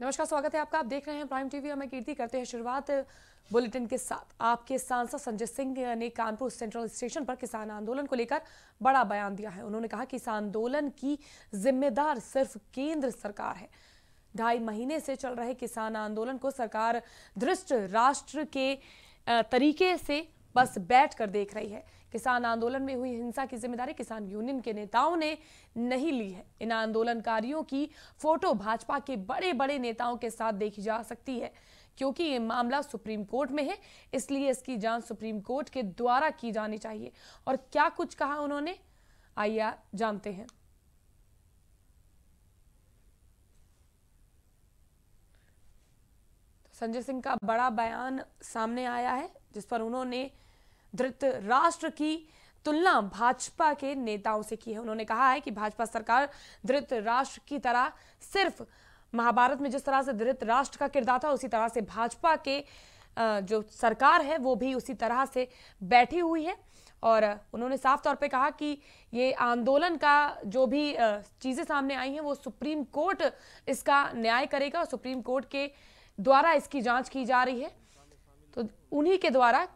नमस्कार, स्वागत है आपका। आप देख रहे हैं प्राइम टीवी और मैं कीर्ति। करते हैं शुरुआत बुलेटिन के साथ। आपके सांसद संजय सिंह ने कानपुर सेंट्रल स्टेशन पर किसान आंदोलन को लेकर बड़ा बयान दिया है। उन्होंने कहा कि इस आंदोलन की जिम्मेदार सिर्फ केंद्र सरकार है। 2.5 महीने से चल रहे किसान आंदोलन को सरकार धृष्ट राष्ट्र के तरीके से बस बैठ कर देख रही है। किसान आंदोलन में हुई हिंसा की जिम्मेदारी किसान यूनियन के नेताओं ने नहीं ली है। इन आंदोलनकारियों की फोटो भाजपा के बड़े बड़े नेताओं के साथ देखी जा सकती है। क्योंकि ये मामला सुप्रीम कोर्ट में है, इसलिए इसकी जांच सुप्रीम कोर्ट के द्वारा की जानी चाहिए। और क्या कुछ कहा उन्होंने, आइए जानते हैं। तो संजय सिंह का बड़ा बयान सामने आया है, जिस पर उन्होंने धृतराष्ट्र की तुलना भाजपा के नेताओं से की है। उन्होंने कहा है कि भाजपा सरकार धृतराष्ट्र की तरह, सिर्फ महाभारत में जिस तरह से धृतराष्ट्र का किरदार था, उसी तरह से भाजपा के जो सरकार है वो भी उसी तरह से बैठी हुई है। और उन्होंने साफ तौर पे कहा कि ये आंदोलन का जो भी चीजें सामने आई हैं वो सुप्रीम कोर्ट इसका न्याय करेगा और सुप्रीम कोर्ट के द्वारा इसकी जांच की जा रही है। तो उन्हीं के द्वारा,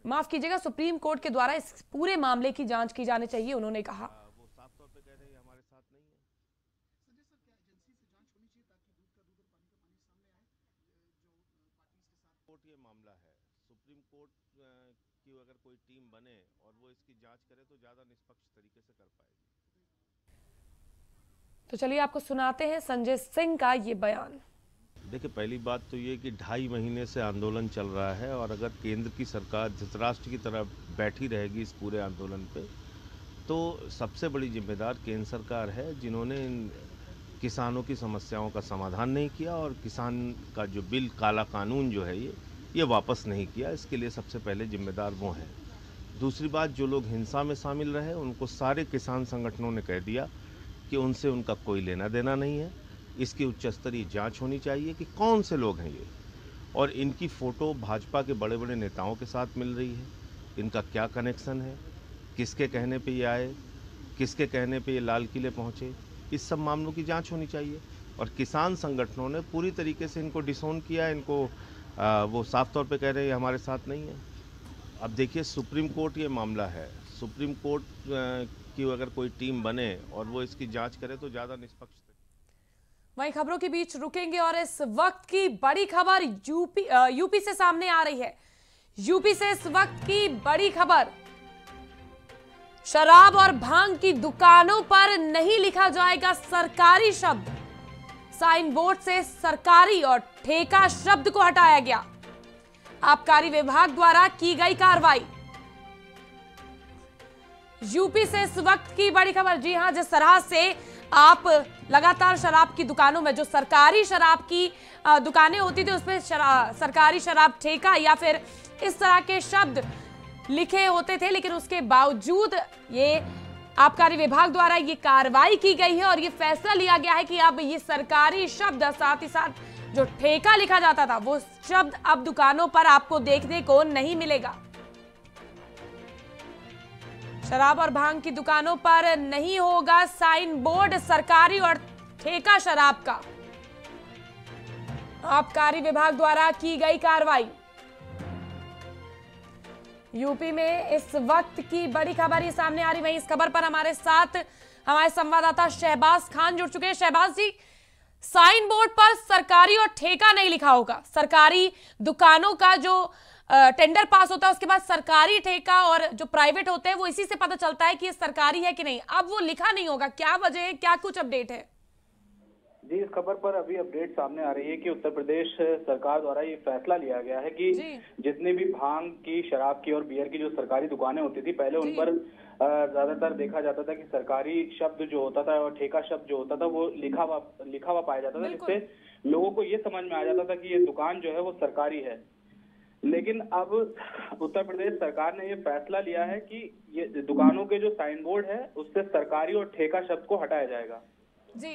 माफ कीजिएगा, सुप्रीम कोर्ट के द्वारा इस पूरे मामले की जांच की जानी चाहिए, उन्होंने कहा। वो साफ तौर पे कह रहे हैं हमारे साथ नहीं है। संजय सर, क्या एजेंसी से जांच होनी चाहिए ताकि दूध का दूध और पानी का पानी सामने आए, जो पार्टीज के साथ कोर्ट ये मामला है, सुप्रीम कोर्ट की अगर कोई टीम बने और वो इसकी जांच करे तो ज्यादा निष्पक्ष तरीके से कर पाएगी। तो चलिए आपको सुनाते हैं संजय सिंह का ये बयान। देखिए, पहली बात तो ये कि 2.5 महीने से आंदोलन चल रहा है और अगर केंद्र की सरकार धृतराष्ट्र की तरह बैठी रहेगी इस पूरे आंदोलन पे, तो सबसे बड़ी जिम्मेदार केंद्र सरकार है, जिन्होंने किसानों की समस्याओं का समाधान नहीं किया और किसान का जो बिल, काला कानून जो है ये वापस नहीं किया। इसके लिए सबसे पहले जिम्मेदार वो हैं। दूसरी बात, जो लोग हिंसा में शामिल रहे उनको सारे किसान संगठनों ने कह दिया कि उनसे उनका कोई लेना देना नहीं है। इसकी उच्च स्तरीय जांच होनी चाहिए कि कौन से लोग हैं ये, और इनकी फ़ोटो भाजपा के बड़े बड़े नेताओं के साथ मिल रही है। इनका क्या कनेक्शन है, किसके कहने पे ये आए, किसके कहने पे ये लाल किले पहुँचे, इस सब मामलों की जांच होनी चाहिए। और किसान संगठनों ने पूरी तरीके से इनको डिसोन किया। इनको वो साफ तौर पे कह रहे हैं हमारे साथ नहीं है। अब देखिए, सुप्रीम कोर्ट ये मामला है, सुप्रीम कोर्ट की अगर कोई टीम बने और वो इसकी जाँच करे तो ज़्यादा निष्पक्ष। वहीं खबरों के बीच रुकेंगे और इस वक्त की बड़ी खबर यूपी से सामने आ रही है। यूपी से इस वक्त की बड़ी खबर, शराब और भांग की दुकानों पर नहीं लिखा जाएगा सरकारी शब्द। साइन बोर्ड से सरकारी और ठेका शब्द को हटाया गया। आबकारी विभाग द्वारा की गई कार्रवाई। यूपी से इस वक्त की बड़ी खबर। जी हां, जिस तरह से आप लगातार शराब की दुकानों में, जो सरकारी शराब की दुकानें होती थी, उसमें सरकारी शराब ठेका या फिर इस तरह के शब्द लिखे होते थे, लेकिन उसके बावजूद ये आबकारी विभाग द्वारा ये कार्रवाई की गई है और ये फैसला लिया गया है कि अब ये सरकारी शब्द, साथ ही साथ जो ठेका लिखा जाता था, वो शब्द अब दुकानों पर आपको देखने को नहीं मिलेगा। शराब और भांग की दुकानों पर नहीं होगा साइन बोर्ड सरकारी और ठेका शराब का। आबकारी विभाग द्वारा की गई कार्रवाई। यूपी में इस वक्त की बड़ी खबर ये सामने आ रही। वहीं इस खबर पर हमारे साथ हमारे संवाददाता शहबाज खान जुड़ चुके हैं। शहबाज जी, साइन बोर्ड पर सरकारी और ठेका नहीं लिखा होगा। सरकारी दुकानों का जो टेंडर पास होता है, उसके बाद सरकारी ठेका और जो प्राइवेट होते हैं वो इसी से पता चलता है कि ये सरकारी है कि नहीं। अब वो लिखा नहीं होगा, क्या वजह है, क्या कुछ अपडेट है? जी, इस खबर पर अभी अपडेट सामने आ रही है कि उत्तर प्रदेश सरकार द्वारा ये फैसला लिया गया है कि जितने भी भांग की, शराब की और बियर की जो सरकारी दुकानें होती थी, पहले उन पर ज्यादातर देखा जाता था कि सरकारी शब्द जो होता था और ठेका शब्द जो होता था वो लिखा हुआ पाया जाता था, जिससे लोगों को ये समझ में आ जाता था कि ये दुकान जो है वो सरकारी है। लेकिन अब उत्तर प्रदेश सरकार ने ये फैसला लिया है कि ये दुकानों के जो साइन बोर्ड है उससे सरकारी और ठेका शब्द को हटाया जाएगा। जी,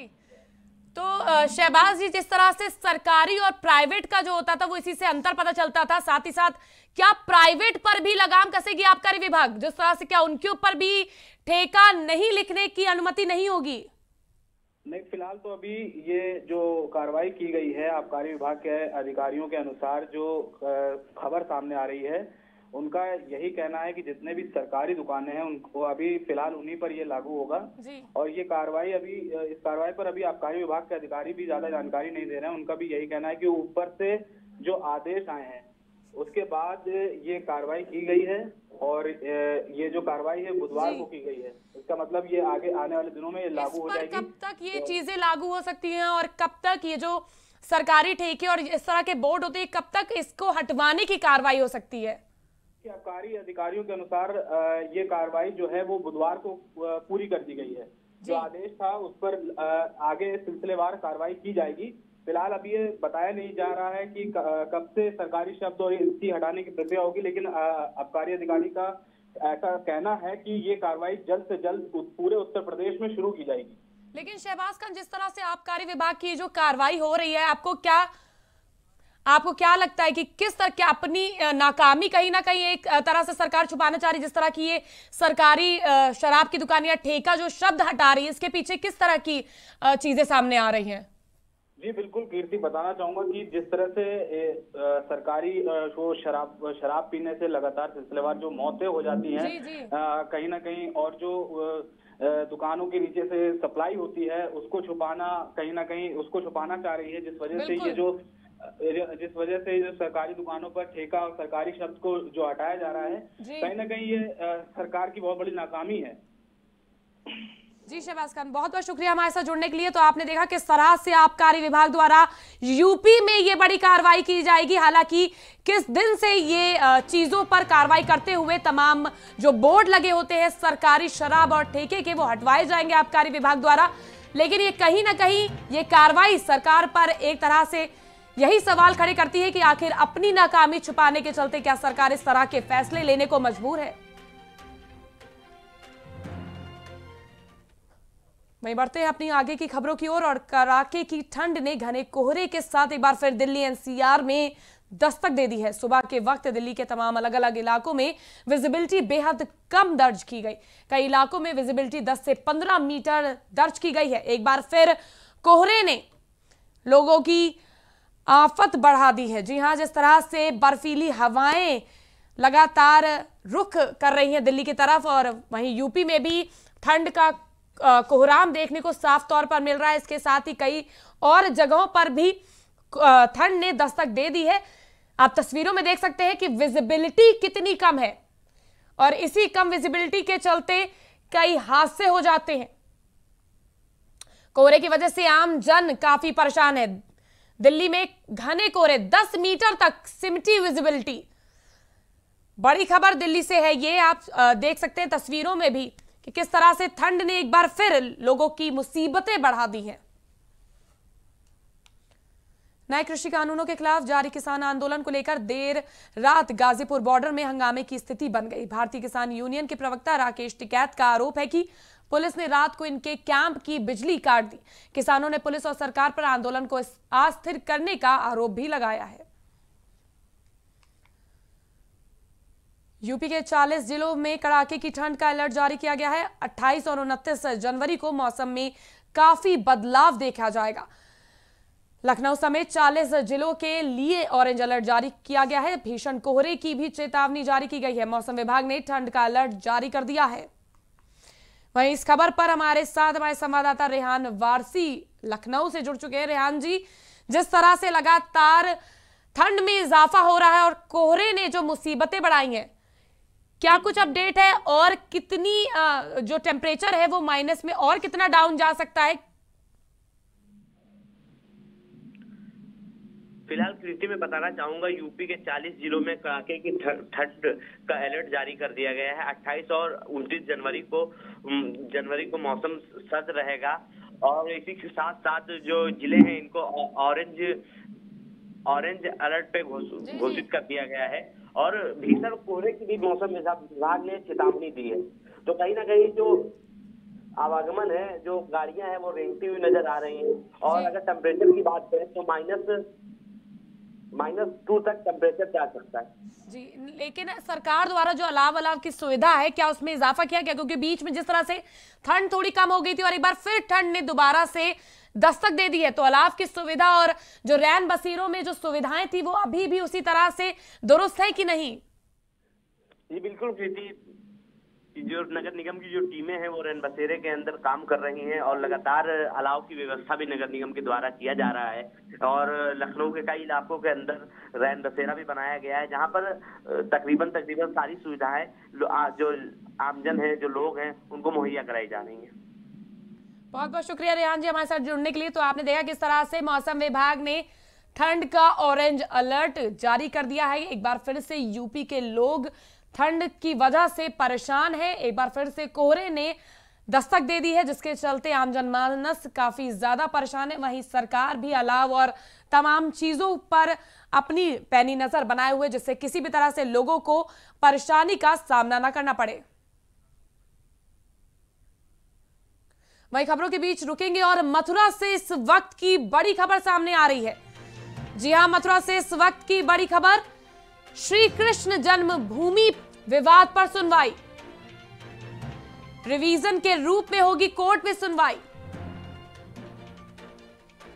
तो शहबाज जी, जिस तरह से सरकारी और प्राइवेट का जो होता था वो इसी से अंतर पता चलता था, साथ ही साथ क्या प्राइवेट पर भी लगाम कसेगी आबकारी विभाग? जिस तरह से क्या उनके ऊपर भी ठेका नहीं लिखने की अनुमति नहीं होगी? नहीं, फिलहाल तो अभी ये जो कार्रवाई की गई है आबकारी विभाग के अधिकारियों के अनुसार, जो खबर सामने आ रही है, उनका यही कहना है कि जितने भी सरकारी दुकानें हैं उनको अभी फिलहाल उन्हीं पर ये लागू होगा। और ये कार्रवाई इस कार्रवाई पर अभी आबकारी विभाग के अधिकारी भी ज्यादा जानकारी नहीं दे रहे हैं। उनका भी यही कहना है कि ऊपर से जो आदेश आए हैं उसके बाद ये कार्रवाई की गई है, और ये जो कार्रवाई है बुधवार को की गई है। इसका मतलब ये आगे आने वाले दिनों में ये लागू हो जाएगी। कब तक ये चीजें लागू हो सकती हैं और कब तक ये जो सरकारी ठेके और इस तरह के बोर्ड होते हैं, कब तक इसको हटवाने की कार्रवाई हो सकती है? आबकारी अधिकारियों के अनुसार ये कार्रवाई जो है वो बुधवार को पूरी कर दी गई है। जो आदेश था उस पर आगे सिलसिलेवार कार्रवाई की जाएगी। फिलहाल अभी ये बताया नहीं जा रहा है कि कब से सरकारी शब्द और इसकी हटाने की प्रक्रिया होगी, लेकिन आबकारी अधिकारी का ऐसा कहना है कि ये कार्रवाई जल्द से जल्द पूरे उत्तर प्रदेश में शुरू की जाएगी। लेकिन शहबाज खान, जिस तरह से आबकारी विभाग की जो कार्रवाई हो रही है, आपको क्या लगता है कि किस तरह की अपनी नाकामी कहीं ना कहीं एक तरह से सरकार छुपाना चाह रही है? जिस तरह की ये सरकारी शराब की दुकान या ठेका जो शब्द हटा रही है, इसके पीछे किस तरह की चीजें सामने आ रही हैं? जी बिल्कुल कीर्ति, बताना चाहूंगा कि जिस तरह से सरकारी जो शराब पीने से लगातार सिलसिलेवार जो मौतें हो जाती हैं कहीं ना कहीं, और जो दुकानों के नीचे से सप्लाई होती है उसको छुपाना, कहीं ना कहीं उसको छुपाना चाह रही है, जिस वजह से ये जो सरकारी दुकानों पर ठेका और सरकारी शब्द को जो हटाया जा रहा है, कहीं ना कहीं ये सरकार की बहुत बड़ी नाकामी है। जी शहबाज खान, बहुत बहुत शुक्रिया हमारे साथ जुड़ने के लिए। तो आपने देखा किस तरह से आबकारी विभाग द्वारा यूपी में ये बड़ी कार्रवाई की जाएगी। हालांकि किस दिन से ये चीजों पर कार्रवाई करते हुए तमाम जो बोर्ड लगे होते हैं सरकारी शराब और ठेके के, वो हटवाए जाएंगे आबकारी विभाग द्वारा। लेकिन ये कहीं ना कहीं ये कार्रवाई सरकार पर एक तरह से यही सवाल खड़े करती है कि आखिर अपनी नाकामी छुपाने के चलते क्या सरकार इस तरह के फैसले लेने को मजबूर है। वहीं बढ़ते हैं अपनी आगे की खबरों की ओर। और कड़ाके की ठंड ने घने कोहरे के साथ एक बार फिर दिल्ली एनसीआर में दस्तक दे दी है। सुबह के वक्त दिल्ली के तमाम अलग अलग इलाकों में विजिबिलिटी बेहद कम दर्ज की गई। कई इलाकों में विजिबिलिटी 10 से 15 मीटर दर्ज की गई है। एक बार फिर कोहरे ने लोगों की आफत बढ़ा दी है। जी हां, जिस तरह से बर्फीली हवाएं लगातार रुख कर रही हैं दिल्ली की तरफ, और वहीं यूपी में भी ठंड का कोहराम देखने को साफ तौर पर मिल रहा है। इसके साथ ही कई और जगहों पर भी ठंड ने दस्तक दे दी है। आप तस्वीरों में देख सकते हैं कि विजिबिलिटी कितनी कम है, और इसी कम विजिबिलिटी के चलते कई हादसे हो जाते हैं। कोहरे की वजह से आम जन काफी परेशान है। दिल्ली में घने कोहरे, 10 मीटर तक सिमटी विजिबिलिटी। बड़ी खबर दिल्ली से है ये, आप देख सकते हैं तस्वीरों में भी कि किस तरह से ठंड ने एक बार फिर लोगों की मुसीबतें बढ़ा दी हैं। नए कृषि कानूनों के खिलाफ जारी किसान आंदोलन को लेकर देर रात गाजीपुर बॉर्डर में हंगामे की स्थिति बन गई। भारतीय किसान यूनियन के प्रवक्ता राकेश टिकैत का आरोप है कि पुलिस ने रात को इनके कैंप की बिजली काट दी। किसानों ने पुलिस और सरकार पर आंदोलन को अस्थिर करने का आरोप भी लगाया है। यूपी के 40 जिलों में कड़ाके की ठंड का अलर्ट जारी किया गया है। 28 और 29 जनवरी को मौसम में काफी बदलाव देखा जाएगा। लखनऊ समेत 40 जिलों के लिए ऑरेंज अलर्ट जारी किया गया है। भीषण कोहरे की भी चेतावनी जारी की गई है। मौसम विभाग ने ठंड का अलर्ट जारी कर दिया है। वहीं इस खबर पर हमारे साथ हमारे संवाददाता रेहान वारसी लखनऊ से जुड़ चुके हैं। रेहान जी, जिस तरह से लगातार ठंड में इजाफा हो रहा है और कोहरे ने जो मुसीबतें बढ़ाई हैं, क्या कुछ अपडेट है, और कितनी जो टेम्परेचर है वो माइनस में और कितना डाउन जा सकता है? फिलहाल कृषि में बताना चाहूंगा, यूपी के 40 जिलों में कड़ाके की ठंड का अलर्ट जारी कर दिया गया है। 28 और 29 जनवरी को मौसम सर्द रहेगा, और इसी के साथ साथ जो जिले हैं इनको ऑरेंज अलर्ट पे घोषित कर दिया गया है। और भीषण कोहरे की भी मौसम विभाग ने चेतावनी दी है। तो कहीं ना कहीं जो आवागमन है, जो गाड़ियां हैं वो रेंगती हुई नजर आ रही हैं। और अगर टेम्परेचर की बात करें तो -2 तक टेम्परेचर जा सकता है। जी, लेकिन सरकार द्वारा जो अलाव की सुविधा है, क्या उसमें इजाफा किया गया? क्योंकि बीच में जिस तरह से ठंड थोड़ी कम हो गई थी और एक बार फिर ठंड ने दोबारा से दस्तक दे दी है, तो अलाव की सुविधा और जो रैन बसेरों में जो सुविधाएं थी वो अभी भी उसी तरह से दुरुस्त है कि नहीं? जी बिल्कुल कृति, जो नगर निगम की जो टीमें हैं वो रैन बसेरे के अंदर काम कर रही हैं और लगातार अलाव की व्यवस्था भी नगर निगम के द्वारा किया जा रहा है। और लखनऊ के कई इलाकों के अंदर रैन बसेरा भी बनाया गया है, जहां पर तकरीबन सारी सुविधाएं जो आमजन है, जो लोग हैं, उनको मुहैया कराई जा रही है। बहुत बहुत शुक्रिया रेहान जी हमारे साथ जुड़ने के लिए। तो आपने देखा किस तरह से मौसम विभाग ने ठंड का ऑरेंज अलर्ट जारी कर दिया है। एक बार फिर से यूपी के लोग ठंड की वजह से परेशान है, एक बार फिर से कोहरे ने दस्तक दे दी है, जिसके चलते आम जनमानस काफी ज्यादा परेशान है। वहीं सरकार भी अलाव और तमाम चीजों पर अपनी पैनी नजर बनाए हुए, जिससे किसी भी तरह से लोगों को परेशानी का सामना न करना पड़े। वही खबरों के बीच रुकेंगे और मथुरा से इस वक्त की बड़ी खबर सामने आ रही है। जी हां, मथुरा से इस वक्त की बड़ी खबर, श्री कृष्ण जन्मभूमि विवाद पर सुनवाई, रिवीजन के रूप में होगी कोर्ट में सुनवाई।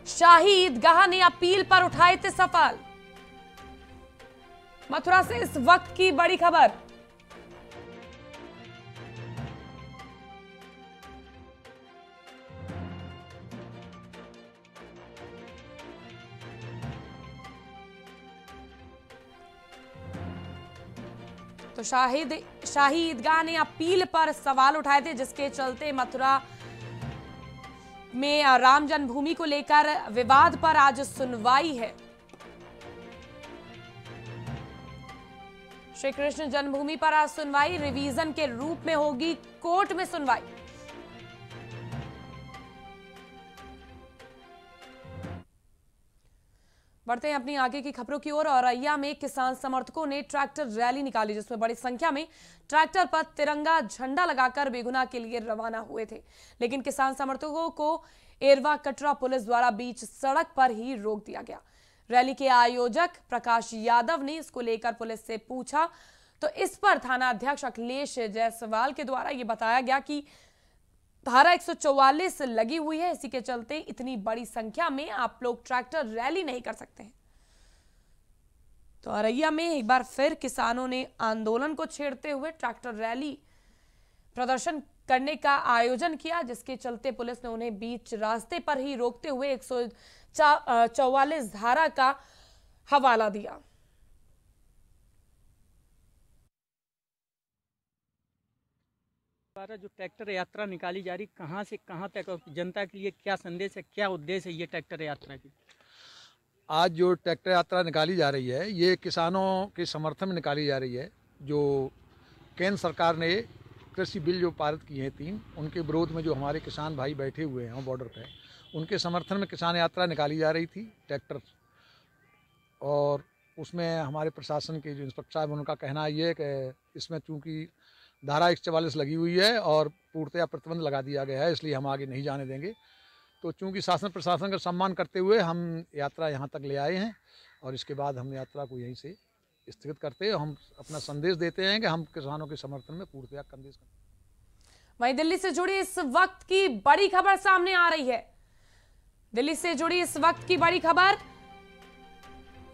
शाही ईदगाह ने अपील पर उठाए थे सवाल। मथुरा से इस वक्त की बड़ी खबर। तो शाही ईदगाह ने अपील पर सवाल उठाए थे, जिसके चलते मथुरा में राम जन्मभूमि को लेकर विवाद पर आज सुनवाई है। श्री कृष्ण जन्मभूमि पर आज सुनवाई, रिवीजन के रूप में होगी कोर्ट में सुनवाई। बढ़ते हैं अपनी आगे की खबरों की ओर। औरैया में किसान समर्थकों ने ट्रैक्टर रैली निकाली, जिसमें बड़ी संख्या में ट्रैक्टर पर तिरंगा झंडा लगाकर बेगुनाह के लिए रवाना हुए थे। लेकिन किसान समर्थकों को एरवा कटरा पुलिस द्वारा बीच सड़क पर ही रोक दिया गया। रैली के आयोजक प्रकाश यादव ने इसको लेकर पुलिस से पूछा, तो इस पर थाना अध्यक्ष अखिलेश जायसवाल के द्वारा यह बताया गया कि धारा 144 लगी हुई है, इसी के चलते इतनी बड़ी संख्या में आप लोग ट्रैक्टर रैली नहीं कर सकते हैं। तो औरैया में एक बार फिर किसानों ने आंदोलन को छेड़ते हुए ट्रैक्टर रैली प्रदर्शन करने का आयोजन किया, जिसके चलते पुलिस ने उन्हें बीच रास्ते पर ही रोकते हुए 144 धारा का हवाला दिया। द्वारा जो ट्रैक्टर यात्रा निकाली जा रही, कहां से कहां तक और जनता के लिए क्या संदेश है, क्या उद्देश्य है ये ट्रैक्टर यात्रा की? आज जो ट्रैक्टर यात्रा निकाली जा रही है, ये किसानों के समर्थन में निकाली जा रही है। जो केंद्र सरकार ने कृषि बिल जो पारित किए हैं 3, उनके विरोध में जो हमारे किसान भाई बैठे हुए हैं बॉर्डर पे, उनके समर्थन में किसान यात्रा निकाली जा रही थी ट्रैक्टर। और उसमें हमारे प्रशासन के जो इंस्पेक्टर साहब, उनका कहना ये है कि इसमें चूँकि धारा 144 लगी हुई है और पूर्णतया प्रतिबंध लगा दिया गया है, इसलिए हम आगे नहीं जाने देंगे। तो चूंकि शासन प्रशासन का सम्मान करते हुए हम यात्रा यहाँ तक ले आए हैं और इसके बाद हम यात्रा को यहीं से स्थगित करते हैं। हम अपना संदेश देते हैं कि हम किसानों के समर्थन में पूर्णतया संदेश करते हैं। वहीं दिल्ली से जुड़ी इस वक्त की बड़ी खबर सामने आ रही है। दिल्ली से जुड़ी इस वक्त की बड़ी खबर,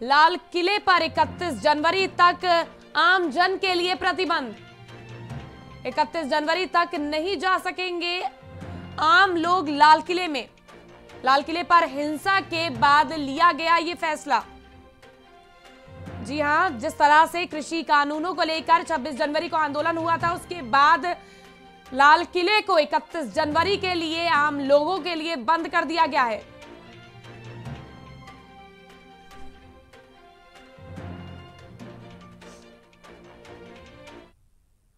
लाल किले पर 31 जनवरी तक आम जन के लिए प्रतिबंध। 31 जनवरी तक नहीं जा सकेंगे आम लोग लाल किले में। लाल किले पर हिंसा के बाद लिया गया ये फैसला। जी हां, जिस तरह से कृषि कानूनों को लेकर 26 जनवरी को आंदोलन हुआ था, उसके बाद लाल किले को 31 जनवरी के लिए आम लोगों के लिए बंद कर दिया गया है।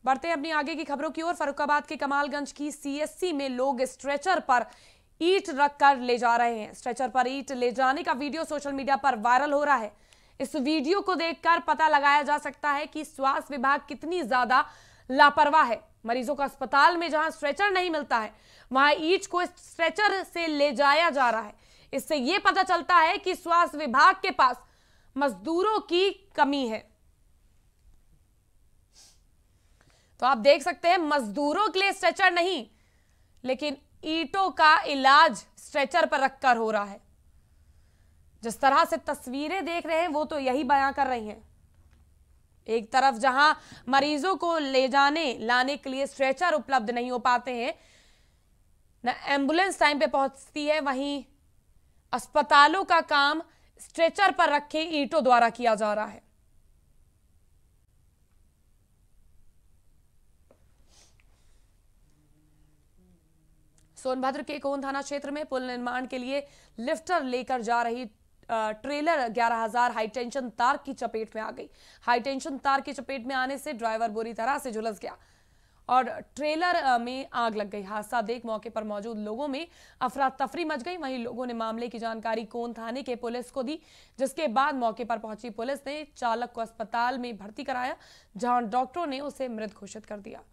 बढ़ते हैं अपनी आगे की खबरों की ओर। फर्रुखाबाद के कमालगंज की सीएससी में लोग स्ट्रेचर पर ईंट रखकर ले जा रहे हैं। स्ट्रेचर पर ईंट ले जाने का वीडियो सोशल मीडिया पर वायरल हो रहा है। इस वीडियो को देखकर पता लगाया जा सकता है कि स्वास्थ्य विभाग कितनी ज्यादा लापरवाह है। मरीजों को अस्पताल में जहां स्ट्रेचर नहीं मिलता है, वहां ईंट को स्ट्रेचर से ले जाया जा रहा है। इससे यह पता चलता है कि स्वास्थ्य विभाग के पास मजदूरों की कमी है। तो आप देख सकते हैं मजदूरों के लिए स्ट्रेचर नहीं, लेकिन ईंटों का इलाज स्ट्रेचर पर रखकर हो रहा है। जिस तरह से तस्वीरें देख रहे हैं वो तो यही बयां कर रही हैं। एक तरफ जहां मरीजों को ले जाने लाने के लिए स्ट्रेचर उपलब्ध नहीं हो पाते हैं, न एम्बुलेंस टाइम पे पहुंचती है, वहीं अस्पतालों का काम स्ट्रेचर पर रखे ईंटों द्वारा किया जा रहा है। सोनभद्र के कोन थाना क्षेत्र में पुल निर्माण के लिए लिफ्टर लेकर जा रही ट्रेलर 11,000 हाईटेंशन तार की चपेट में आ गई। हाईटेंशन तार की चपेट में आने से ड्राइवर बुरी तरह से झुलस गया और ट्रेलर में आग लग गई। हादसा देख मौके पर मौजूद लोगों में अफरा तफरी मच गई। वहीं लोगों ने मामले की जानकारी कोन थाने के पुलिस को दी, जिसके बाद मौके पर पहुंची पुलिस ने चालक को अस्पताल में भर्ती कराया, जहां डॉक्टरों ने उसे मृत घोषित कर दिया।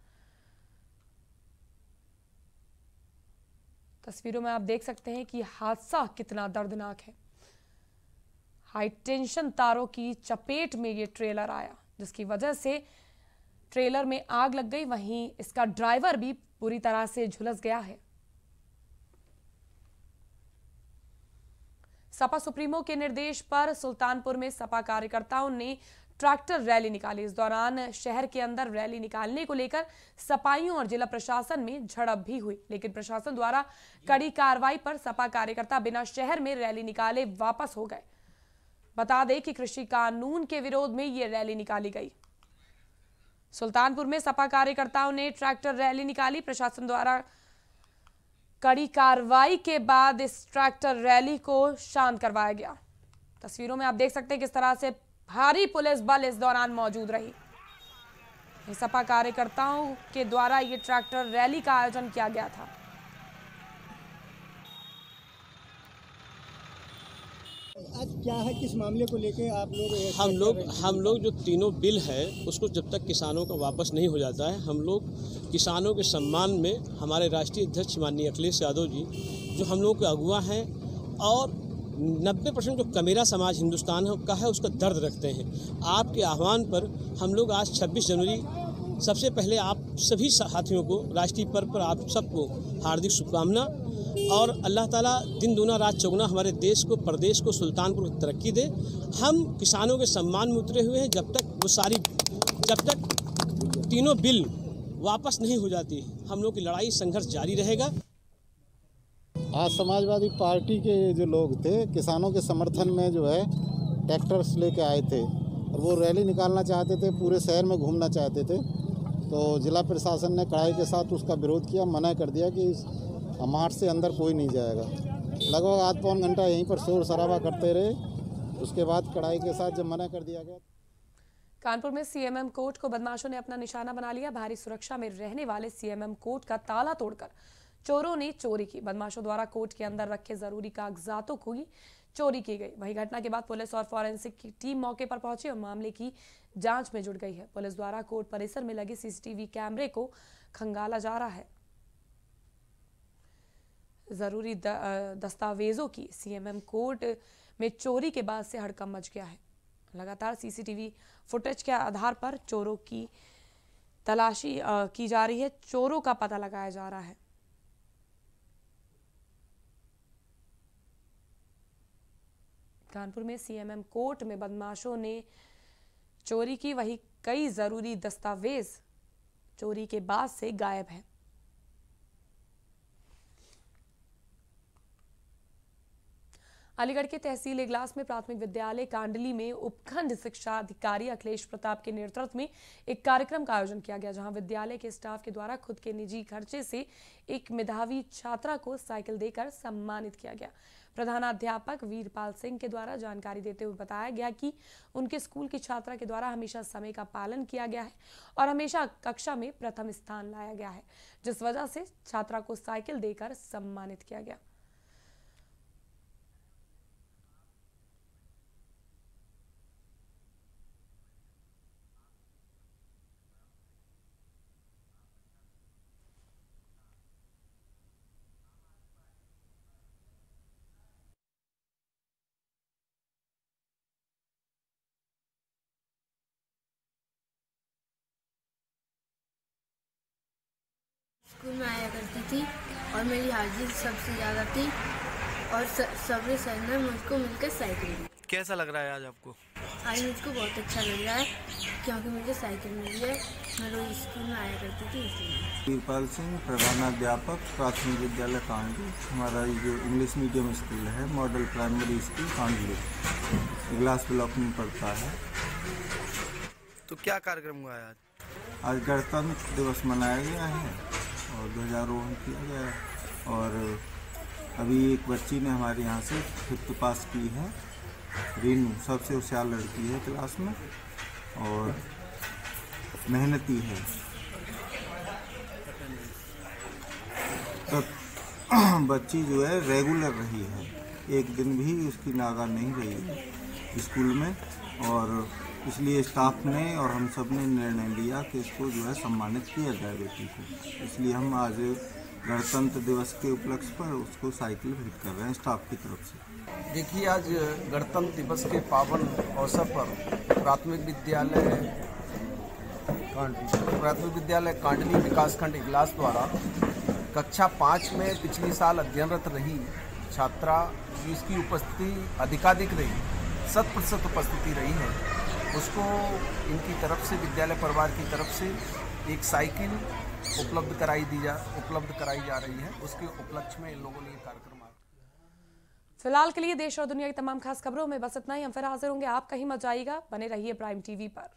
तस्वीरों में आप देख सकते हैं कि हादसा कितना दर्दनाक है। हाईटेंशन तारों की चपेट में ये ट्रेलर आया, जिसकी वजह से ट्रेलर में आग लग गई। वहीं इसका ड्राइवर भी पूरी तरह से झुलस गया है। सपा सुप्रीमो के निर्देश पर सुल्तानपुर में सपा कार्यकर्ताओं ने ट्रैक्टर रैली निकाली। इस दौरान शहर के अंदर रैली निकालने को लेकर सपाइयों और जिला प्रशासन में झड़प भी हुई, लेकिन प्रशासन द्वारा कड़ी कार्रवाई पर सपा कार्यकर्ता बिना शहर में रैली निकाले वापस हो गए। बता दें कि कृषि कानून के विरोध में यह रैली निकाली गई। सुल्तानपुर में सपा कार्यकर्ताओं ने ट्रैक्टर रैली निकाली। प्रशासन द्वारा कड़ी कार्रवाई के बाद इस ट्रैक्टर रैली को शांत करवाया गया। तस्वीरों में आप देख सकते हैं किस तरह से भारी पुलिस बल इस दौरान मौजूद रही। सपा कार्यकर्ताओं के द्वारा ये ट्रैक्टर रैली का आयोजन किया गया था। आज क्या है, किस मामले को लेके आप लोग हम लोग जो तीनों बिल है उसको जब तक किसानों का वापस नहीं हो जाता है, हम लोग किसानों के सम्मान में हमारे राष्ट्रीय अध्यक्ष माननीय अखिलेश यादव जी जो हम लोग के अगुवा हैं और 90% जो कमेरा समाज हिंदुस्तान का है उसका दर्द रखते हैं। आपके आह्वान पर हम लोग आज 26 जनवरी सबसे पहले आप सभी साथियों को राष्ट्रीय पर्व पर आप सबको हार्दिक शुभकामना और अल्लाह ताला दिन दूना रात चौगुना हमारे देश को, प्रदेश को, सुल्तानपुर को तरक्की दे। हम किसानों के सम्मान में उतरे हुए हैं। जब तक तीनों बिल वापस नहीं हो जाती हम लोग की लड़ाई संघर्ष जारी रहेगा। आज समाजवादी पार्टी के जो लोग थे किसानों के समर्थन में जो है ट्रैक्टर्स लेके आए थे और वो रैली निकालना चाहते थे, पूरे शहर में घूमना चाहते थे। तो जिला प्रशासन ने कड़ाई के साथ उसका विरोध किया, मना कर दिया कि मार्च से अंदर कोई नहीं जाएगा। लगभग आध पौन घंटा यहीं पर शोर शराबा करते रहे। उसके बाद कड़ाई के साथ जब मना कर दिया गया। कानपुर में सीएमएम कोर्ट को बदमाशों ने अपना निशाना बना लिया। भारी सुरक्षा में रहने वाले सीएमएम कोर्ट का ताला तोड़कर चोरों ने चोरी की। बदमाशों द्वारा कोर्ट के अंदर रखे जरूरी कागजातों की चोरी की गई। वहीं घटना के बाद पुलिस और फॉरेंसिक की टीम मौके पर पहुंची और मामले की जांच में जुट गई है। पुलिस द्वारा कोर्ट परिसर में लगे सीसीटीवी कैमरे को खंगाला जा रहा है। जरूरी दस्तावेजों की सीएमएम कोर्ट में चोरी के बाद से हड़कंप मच गया है। लगातार सीसीटीवी फुटेज के आधार पर चोरों की तलाशी की जा रही है, चोरों का पता लगाया जा रहा है। कानपुर में सीएमएम कोर्ट में बदमाशों ने चोरी की, वही कई जरूरी दस्तावेज चोरी के बाद से गायब हैं। अलीगढ़ के तहसील इगलास में प्राथमिक विद्यालय कांडली में उपखंड शिक्षा अधिकारी अखिलेश प्रताप के नेतृत्व में एक कार्यक्रम का आयोजन किया गया, जहां विद्यालय के स्टाफ के द्वारा खुद के निजी खर्चे से एक मेधावी छात्रा को साइकिल देकर सम्मानित किया गया। प्रधानाध्यापक वीरपाल सिंह के द्वारा जानकारी देते हुए बताया गया कि उनके स्कूल की छात्रा के द्वारा हमेशा समय का पालन किया गया है और हमेशा कक्षा में प्रथम स्थान लाया गया है, जिस वजह से छात्रा को साइकिल देकर सम्मानित किया गया। स्कूल में आया करती थी और मेरी हाजिरी सबसे ज़्यादा थी और सभी सर ने मुझको मिलकर साइकिल दी। कैसा लग रहा है आज आपको? आज मुझको बहुत अच्छा लग रहा है क्योंकि मुझे साइकिल मिली है। मैं रोज स्कूल में आया करती थी इसलिए। वीरपाल सिंह, प्रधानाध्यापक, प्राथमिक विद्यालय कांडली। हमारा जो इंग्लिश मीडियम स्कूल है, model primary school Kandli, glass block में पड़ता है। तो क्या कार्यक्रम हुआ है आज? आज गणतंत्र दिवस मनाया गया है और ध्वजारोहण किया गया है और अभी एक बच्ची ने हमारे यहाँ से 5th पास की है, रीनू, सबसे होशियार लड़की है क्लास में और मेहनती है। तो बच्ची जो है रेगुलर रही है, एक दिन भी उसकी नागा नहीं रही है स्कूल में और इसलिए स्टाफ ने और हम सब ने निर्णय लिया कि इसको जो है सम्मानित किया जाए बेटी को। इसलिए हम आज गणतंत्र दिवस के उपलक्ष्य पर उसको साइकिल भेंट कर रहे हैं स्टाफ की तरफ से। देखिए, आज गणतंत्र दिवस के पावन अवसर पर प्राथमिक विद्यालय कांडली विकासखंड इगलास द्वारा कक्षा 5 में पिछली साल अध्ययनरत रही छात्रा जिसकी उपस्थिति अधिकाधिक रही, 100% उपस्थिति रही है, उसको इनकी तरफ से, विद्यालय परिवार की तरफ से एक साइकिल उपलब्ध कराई जा रही है। उसके उपलक्ष्य में इन लोगों ने ये कार्यक्रम। फिलहाल के लिए देश और दुनिया की तमाम खास खबरों में बस इतना ही। हम फिर हाजिर होंगे, आप कहीं मत जाइएगा, बने रहिए प्राइम टीवी पर।